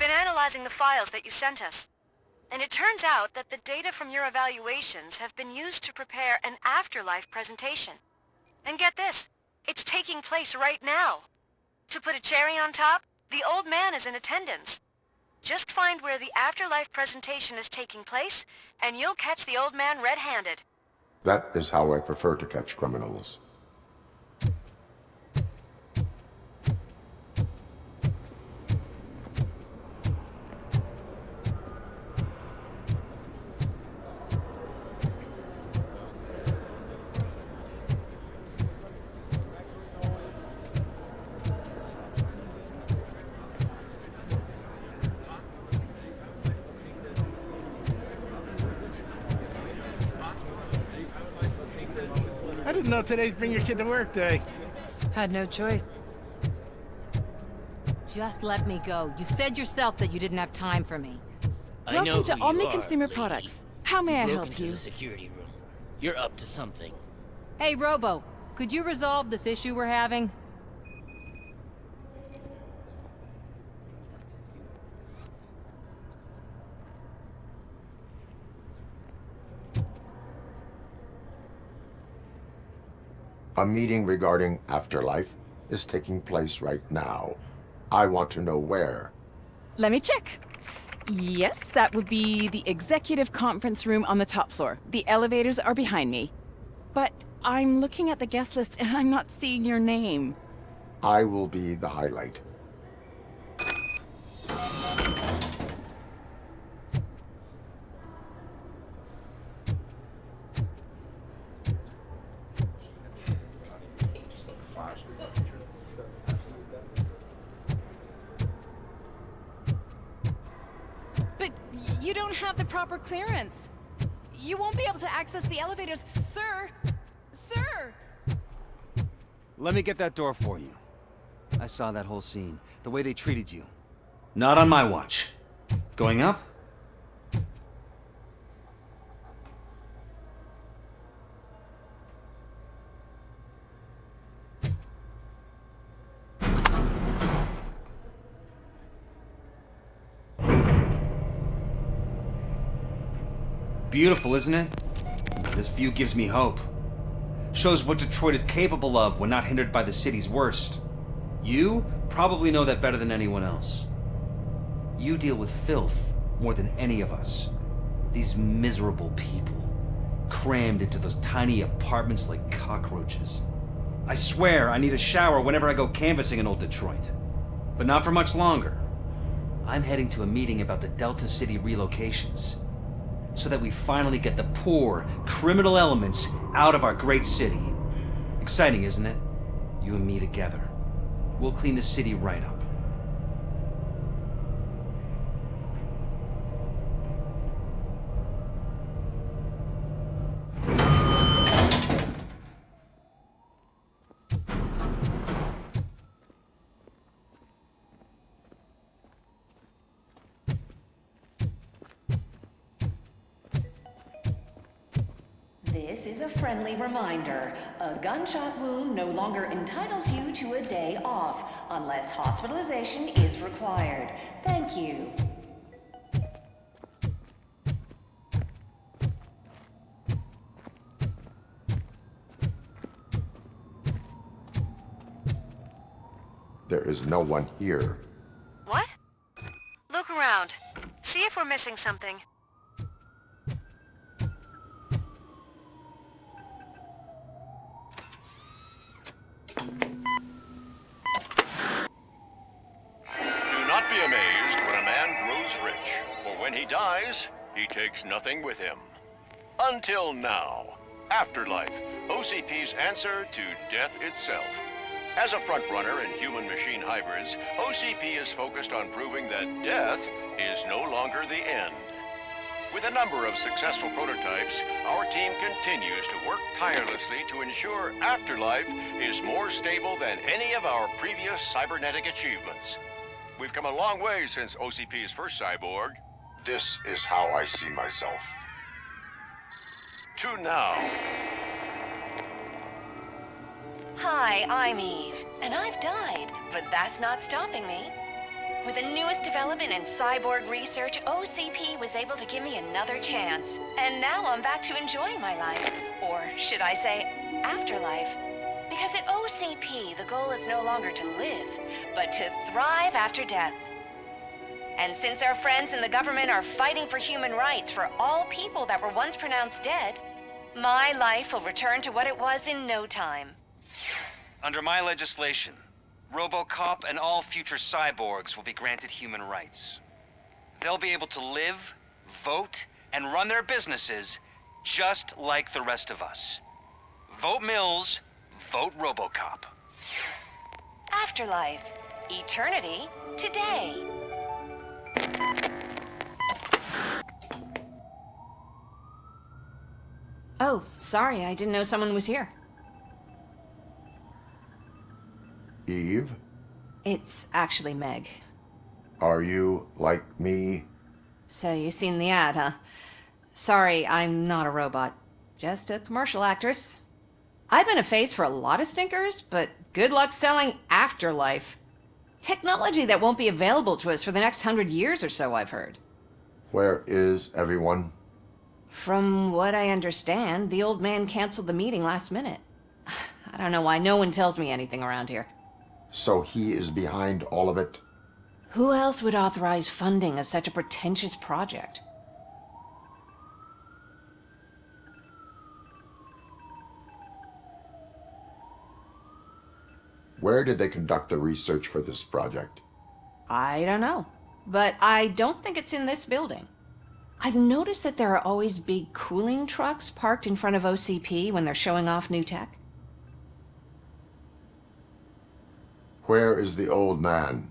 been analyzing the files that you sent us, and it turns out that the data from your evaluations have been used to prepare an afterlife presentation. And get this, it's taking place right now. To put a cherry on top, the old man is in attendance. Just find where the afterlife presentation is taking place, and you'll catch the old man red-handed. That is how I prefer to catch criminals. I didn't know today's Bring Your Kid to Work Day. Had no choice. Just let me go. You said yourself that you didn't have time for me. Welcome to Omni Consumer lady. Products. How may I help Into you? the security room. You're up to something. Hey, Robo, could you resolve this issue we're having? A meeting regarding Afterlife is taking place right now. I want to know where. Let me check. Yes, that would be the executive conference room on the top floor. The elevators are behind me. But I'm looking at the guest list and I'm not seeing your name. I will be the highlight. But you don't have the proper clearance. You won't be able to access the elevators. Sir! Sir! Let me get that door for you. I saw that whole scene. The way they treated you. Not on my watch. Going up? Beautiful, isn't it? This view gives me hope. Shows what Detroit is capable of when not hindered by the city's worst. You probably know that better than anyone else. You deal with filth more than any of us. These miserable people, crammed into those tiny apartments like cockroaches. I swear I need a shower whenever I go canvassing in old Detroit. But not for much longer. I'm heading to a meeting about the Delta City relocations, so that we finally get the poor, criminal elements out of our great city. Exciting, isn't it? You and me together. We'll clean the city right up. This is a friendly reminder. A gunshot wound no longer entitles you to a day off, unless hospitalization is required. Thank you. There is no one here. What? Look around. See if we're missing something. Do not be amazed when a man grows rich, for when he dies, he takes nothing with him. Until now. Afterlife, OCP's answer to death itself. As a frontrunner in human-machine hybrids, OCP is focused on proving that death is no longer the end. With a number of successful prototypes, our team continues to work tirelessly to ensure Afterlife is more stable than any of our previous cybernetic achievements. We've come a long way since OCP's first cyborg. This is how I see myself. To now. Hi, I'm Eve, and I've died, but that's not stopping me. With the newest development in cyborg research, OCP was able to give me another chance. And now I'm back to enjoying my life. Or should I say, afterlife. Because at OCP, the goal is no longer to live, but to thrive after death. And since our friends in the government are fighting for human rights for all people that were once pronounced dead, my life will return to what it was in no time. Under my legislation, ROBOCOP and all future cyborgs will be granted human rights. They'll be able to live, vote, and run their businesses just like the rest of us. Vote Mills, vote ROBOCOP. Afterlife. Eternity. Today. Oh, sorry, I didn't know someone was here. Eve, It's actually Meg. are you like me? So you've seen the ad, huh? Sorry, I'm not a robot. Just a commercial actress. I've been a face for a lot of stinkers, but good luck selling Afterlife. Technology that won't be available to us for the next 100 years or so, I've heard. Where is everyone? From what I understand, the old man canceled the meeting last minute. I don't know why no one tells me anything around here. So he is behind all of it? Who else would authorize funding of such a pretentious project? Where did they conduct the research for this project? I don't know, but I don't think it's in this building. I've noticed that there are always big cooling trucks parked in front of OCP when they're showing off new tech. Where is the old man?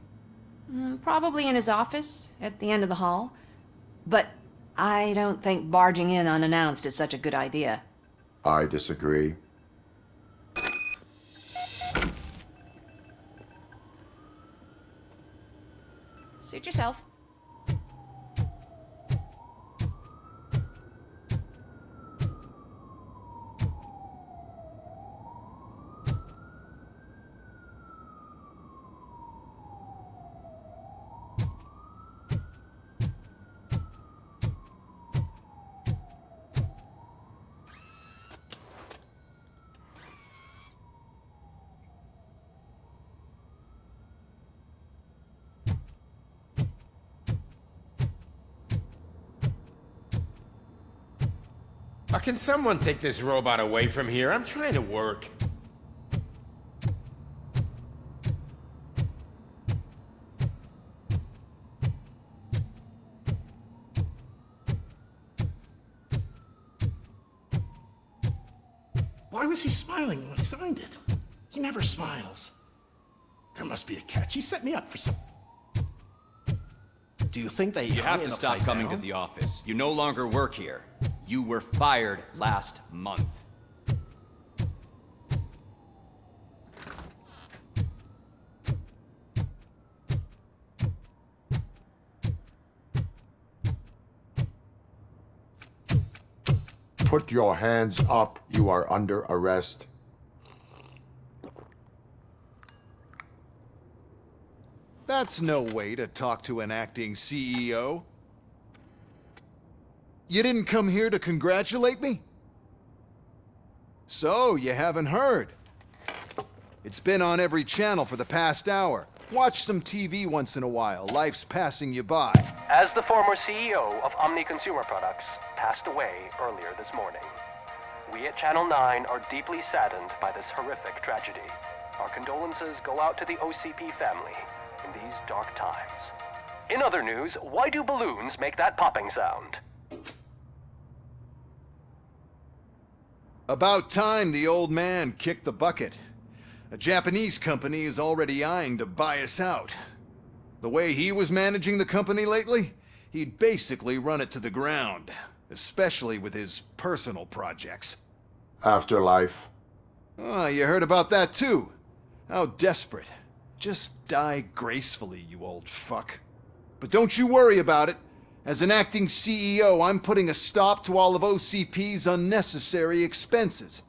Probably in his office, at the end of the hall. But I don't think barging in unannounced is such a good idea. I disagree. Suit yourself. Can someone take this robot away from here? I'm trying to work. Why was he smiling when I signed it? He never smiles. There must be a catch. He set me up for some... Do you think they You have to stop coming to the office. You no longer work here. You were fired last month. Put your hands up. You are under arrest. That's no way to talk to an acting CEO. You didn't come here to congratulate me? So, you haven't heard. It's been on every channel for the past hour. Watch some TV once in a while. Life's passing you by. As the former CEO of Omni Consumer Products passed away earlier this morning, we at Channel 9 are deeply saddened by this horrific tragedy. Our condolences go out to the OCP family in these dark times. In other news, why do balloons make that popping sound? About time the old man kicked the bucket. A Japanese company is already eyeing to buy us out. The way he was managing the company lately, he'd basically run it to the ground, especially with his personal projects. Afterlife. Oh, you heard about that too. How desperate. Just die gracefully, you old fuck. But don't you worry about it. As an acting CEO, I'm putting a stop to all of OCP's unnecessary expenses.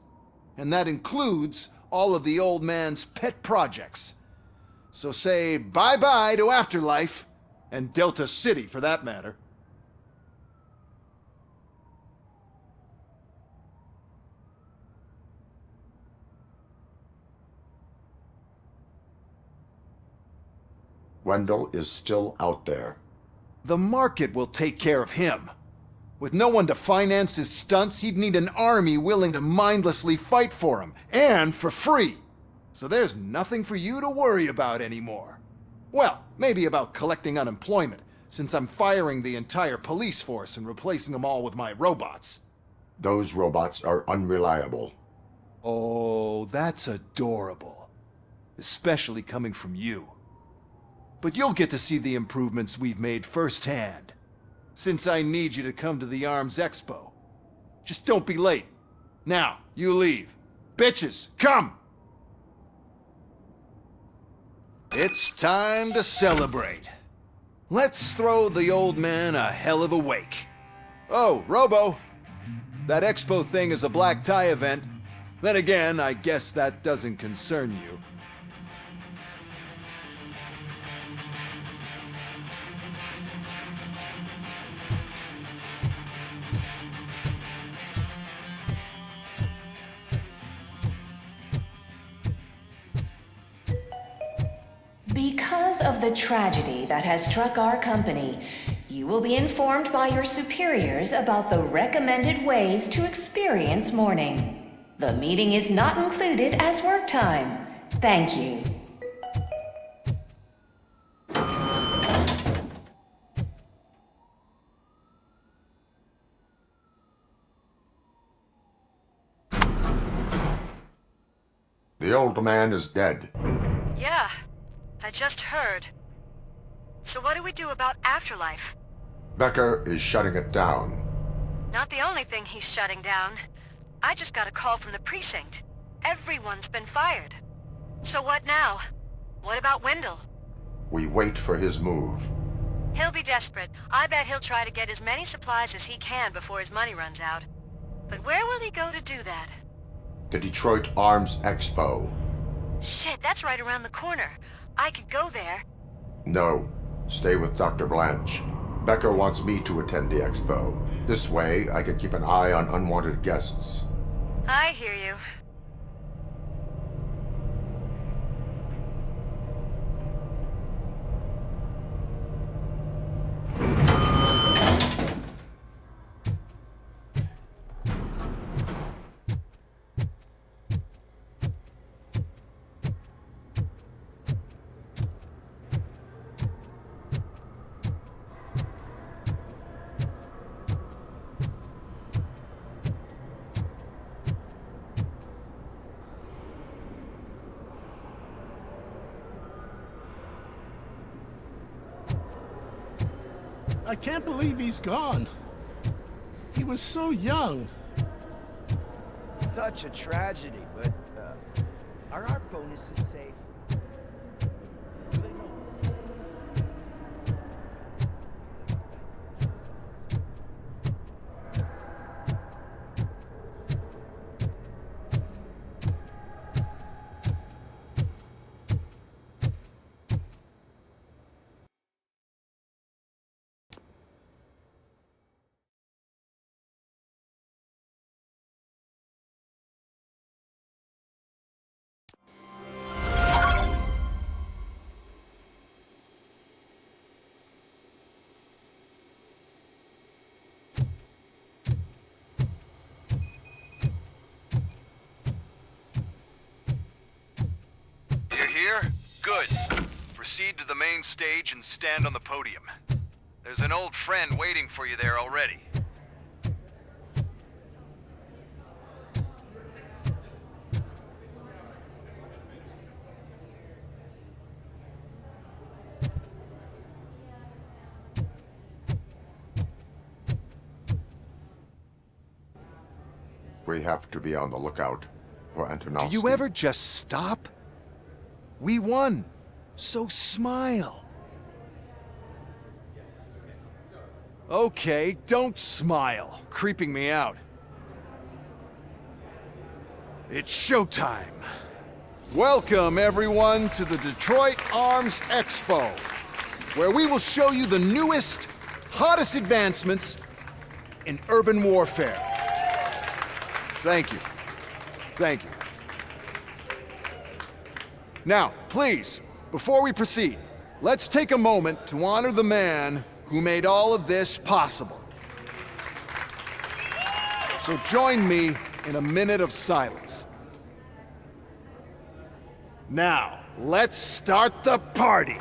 And that includes all of the old man's pet projects. So say bye-bye to Afterlife, and Delta City for that matter. Wendell is still out there. The market will take care of him. With no one to finance his stunts, he'd need an army willing to mindlessly fight for him, and for free. So there's nothing for you to worry about anymore. Well, maybe about collecting unemployment, since I'm firing the entire police force and replacing them all with my robots. Those robots are unreliable. Oh, that's adorable. Especially coming from you. But you'll get to see the improvements we've made firsthand. Since I need you to come to the Arms Expo. Just don't be late. Now, you leave. Bitches, come! It's time to celebrate. Let's throw the old man a hell of a wake. Oh, Robo! That Expo thing is a black tie event. Then again, I guess that doesn't concern you. Because of the tragedy that has struck our company, you will be informed by your superiors about the recommended ways to experience mourning. The meeting is not included as work time. Thank you. The old man is dead. Yeah, I just heard. So what do we do about Afterlife? Becker is shutting it down. Not the only thing he's shutting down. I just got a call from the precinct. Everyone's been fired. So what now? What about Wendell? We wait for his move. He'll be desperate. I bet he'll try to get as many supplies as he can before his money runs out. But where will he go to do that? The Detroit Arms Expo. Shit, that's right around the corner. I could go there. No. Stay with Dr. Blanche. Becker wants me to attend the expo. This way, I can keep an eye on unwanted guests. I hear you. I can't believe he's gone. He was so young. Such a tragedy, but, are our bonuses safe? Here? Good. Proceed to the main stage and stand on the podium. There's an old friend waiting for you there already. We have to be on the lookout for Antonovsky. Do you ever just stop? We won, so smile. Okay, don't smile. Creeping me out. It's showtime. Welcome, everyone, to the Detroit Arms Expo, where we will show you the newest, hottest advancements in urban warfare. Thank you. Thank you. Now, please, before we proceed, let's take a moment to honor the man who made all of this possible. So join me in a minute of silence. Now, let's start the party!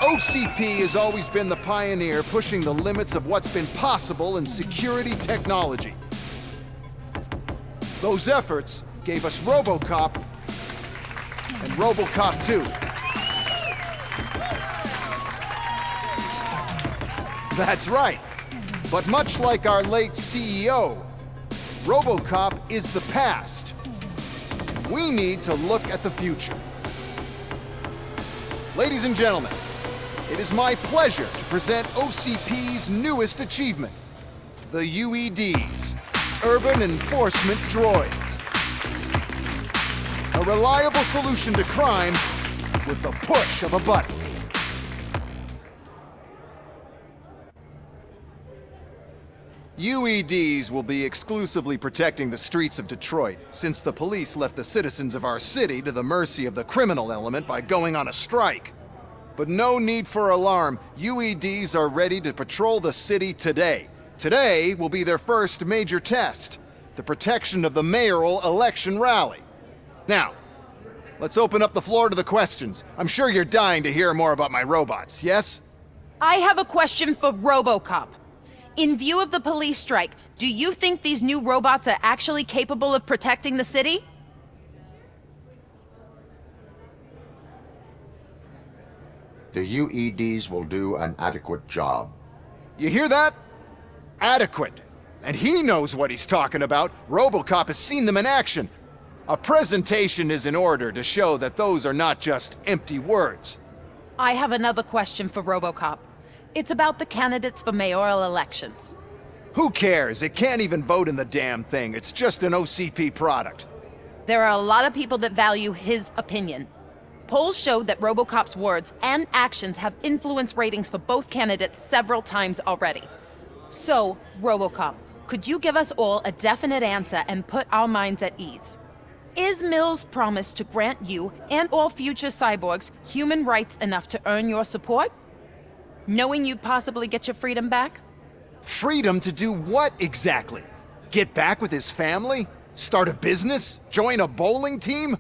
OCP has always been the pioneer pushing the limits of what's been possible in security technology. Those efforts gave us ROBOCOP and ROBOCOP 2. That's right. But much like our late CEO, ROBOCOP is the past. We need to look at the future. Ladies and gentlemen, it is my pleasure to present OCP's newest achievement, the UEDs, Urban Enforcement Droids. A reliable solution to crime with the push of a button. UEDs will be exclusively protecting the streets of Detroit, since the police left the citizens of our city to the mercy of the criminal element by going on a strike. But no need for alarm, UEDs are ready to patrol the city today. Today will be their first major test, the protection of the mayoral election rally. Now, let's open up the floor to the questions. I'm sure you're dying to hear more about my robots, yes? I have a question for ROBOCOP. In view of the police strike, do you think these new robots are actually capable of protecting the city? The UEDs will do an adequate job. You hear that? Adequate. And he knows what he's talking about. ROBOCOP has seen them in action. A presentation is in order to show that those are not just empty words. I have another question for ROBOCOP. It's about the candidates for mayoral elections. Who cares? It can't even vote in the damn thing. It's just an OCP product. There are a lot of people that value his opinion. Polls showed that ROBOCOP's words and actions have influenced ratings for both candidates several times already. So, ROBOCOP, could you give us all a definite answer and put our minds at ease? Is Mills' promise to grant you and all future cyborgs human rights enough to earn your support? Knowing you'd possibly get your freedom back? Freedom to do what exactly? Get back with his family? Start a business? Join a bowling team?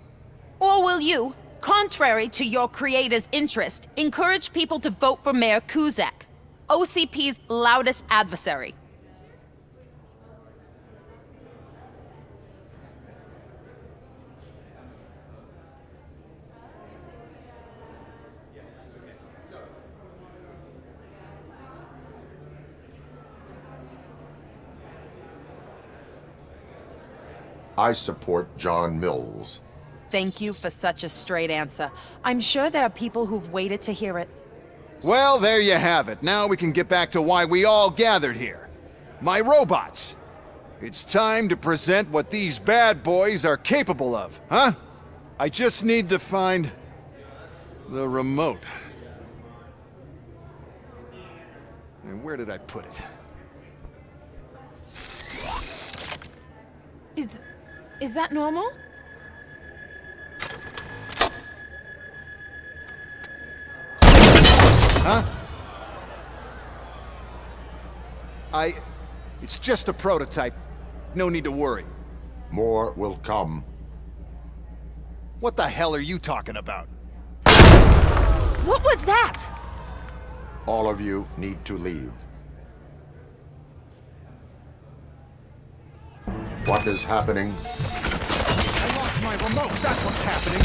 Or will you, contrary to your creator's interest, encourage people to vote for Mayor Kuzak, OCP's loudest adversary? I support John Mills. Thank you for such a straight answer. I'm sure there are people who've waited to hear it. Well, there you have it. Now we can get back to why we all gathered here. My robots. It's time to present what these bad boys are capable of, huh? I just need to find the remote. And where did I put it? Is that normal? Huh? It's just a prototype. No need to worry. More will come. What the hell are you talking about? What was that? All of you need to leave. What is happening? I lost my remote, that's what's happening.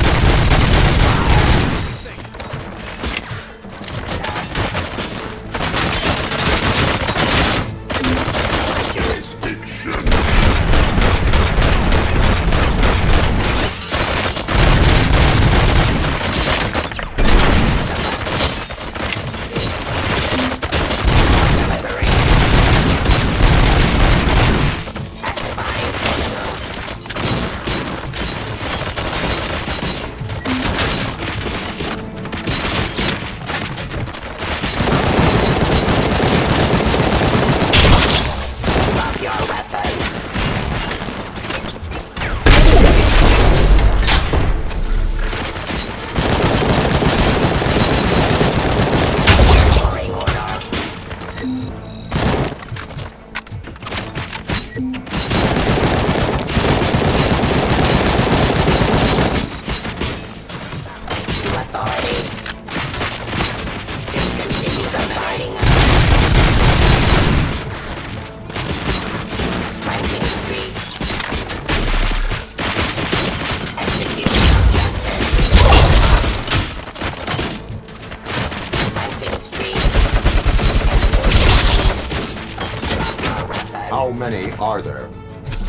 How many are there?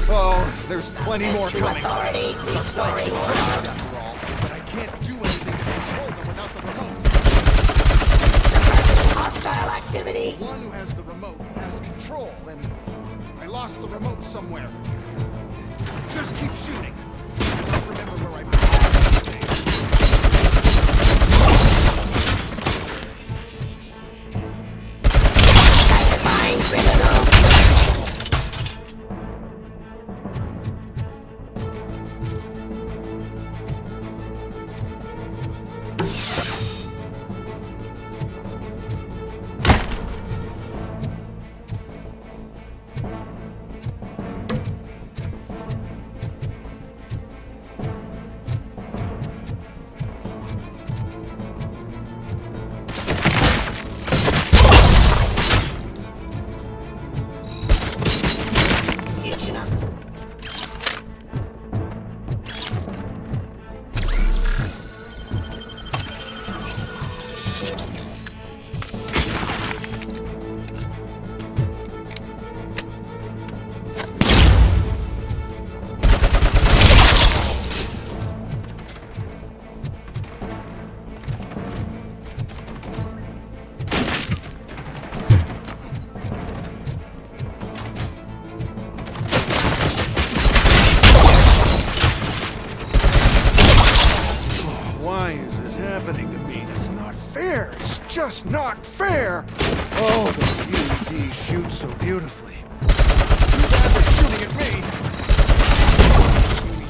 Oh, there's plenty more coming. Authority, restoring order. After all, but I can't do anything to control them without the remote. Hostile activity. The one who has the remote has control, and I lost the remote somewhere. Just keep shooting. I must remember where I put it. Classifying criminal. Why is this happening to me? That's not fair. It's just not fair. Oh, the QEDs shoot so beautifully. Too bad they're shooting at me.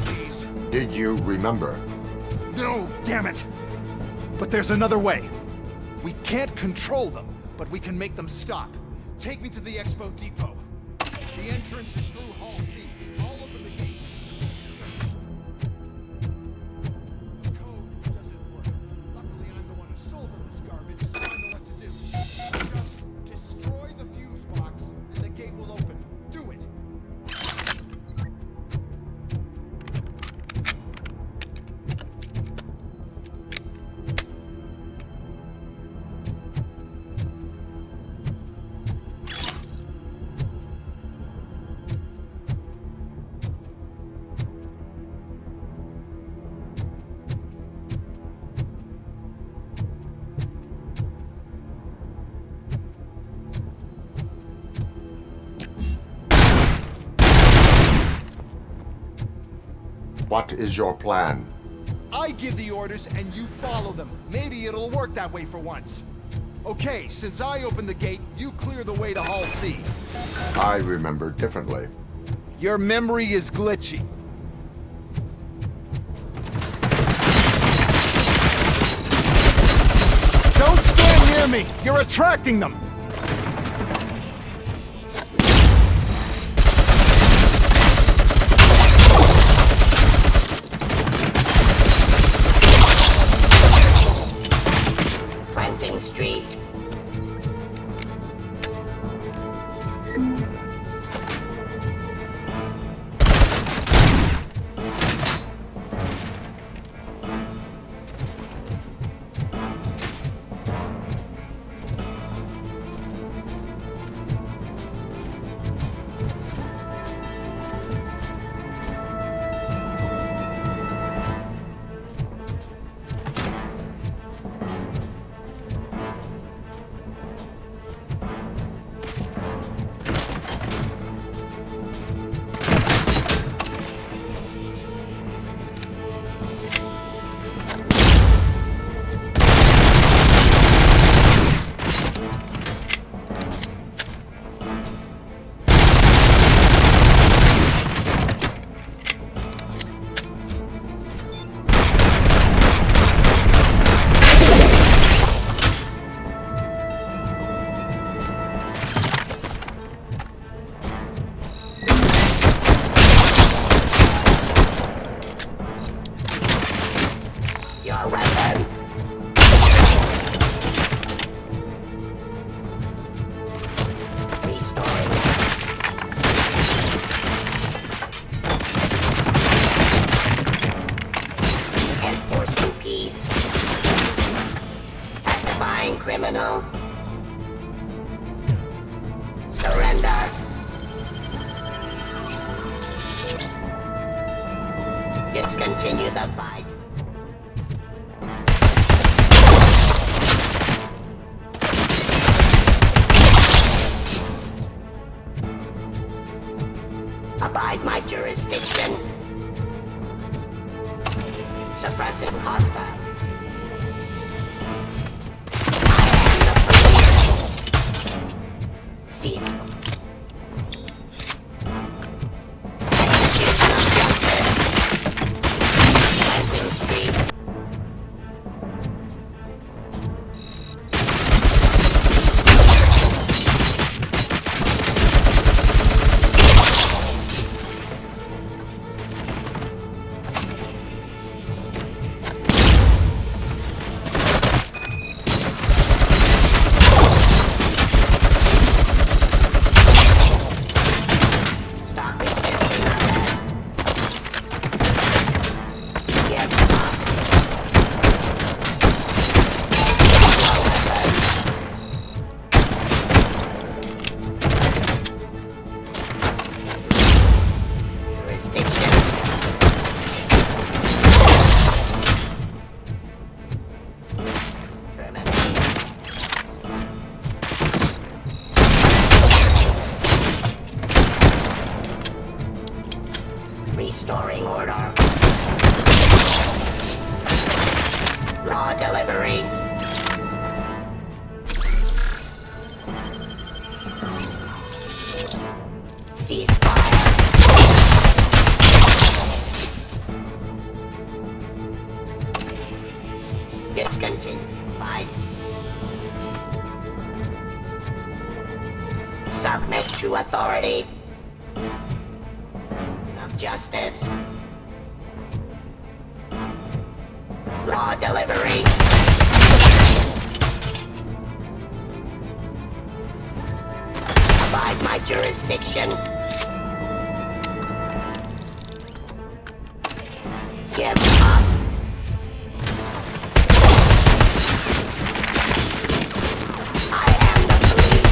QEDs. Did you remember? No, damn it. But there's another way. We can't control them, but we can make them stop. Take me to the Expo Depot. The entrance is through Hall C. I'll open the gate. The code doesn't work. Luckily, I'm the one who sold them this garbage, so I know what to do. Just destroy the fuse box, and the gate will open. Do it. What is your plan? I give the orders and you follow them. Maybe it'll work that way for once. Okay, since I opened the gate, you clear the way to Hall C. I remember differently. Your memory is glitchy. Don't stand near me! You're attracting them! Cleansing streets. Your weapon. Restoring. Enforcing peace. Pacifying criminal. Surrender. continue the fight. Abide my jurisdiction. Suppressing hostile. Cease. Cleansing street. Restoring order. Law delivery. Ceasefire. Discontinue. Fight. Submit to authority. Justice. Law delivery. Abide my jurisdiction. Give up. I am the police.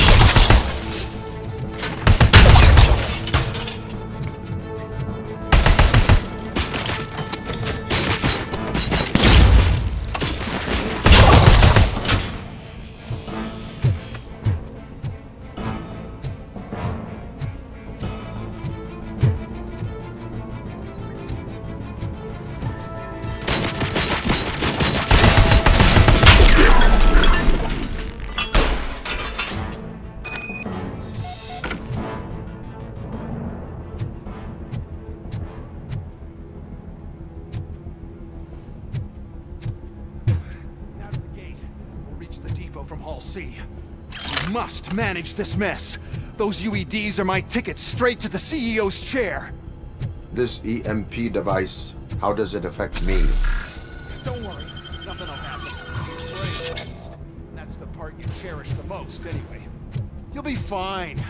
From Hall C. We must manage this mess. Those UEDs are my ticket straight to the CEO's chair. This EMP device, how does it affect me? Don't worry, nothing will happen. You're brain-focused. That's the part you cherish the most, anyway. You'll be fine.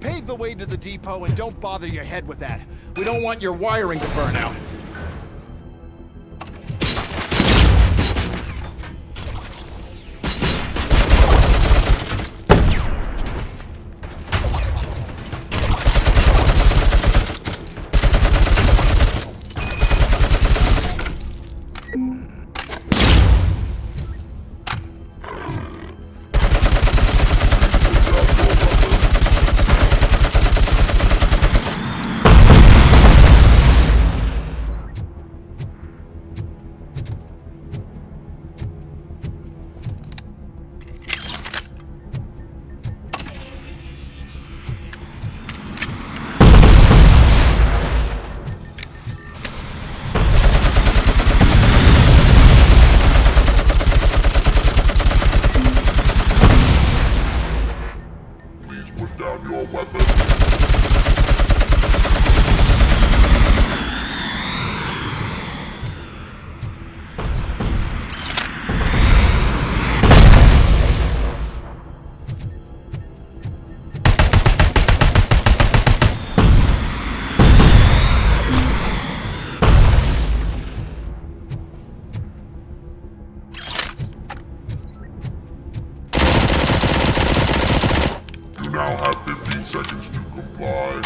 Pave the way to the depot and don't bother your head with that. We don't want your wiring to burn out. now have 15 seconds to comply.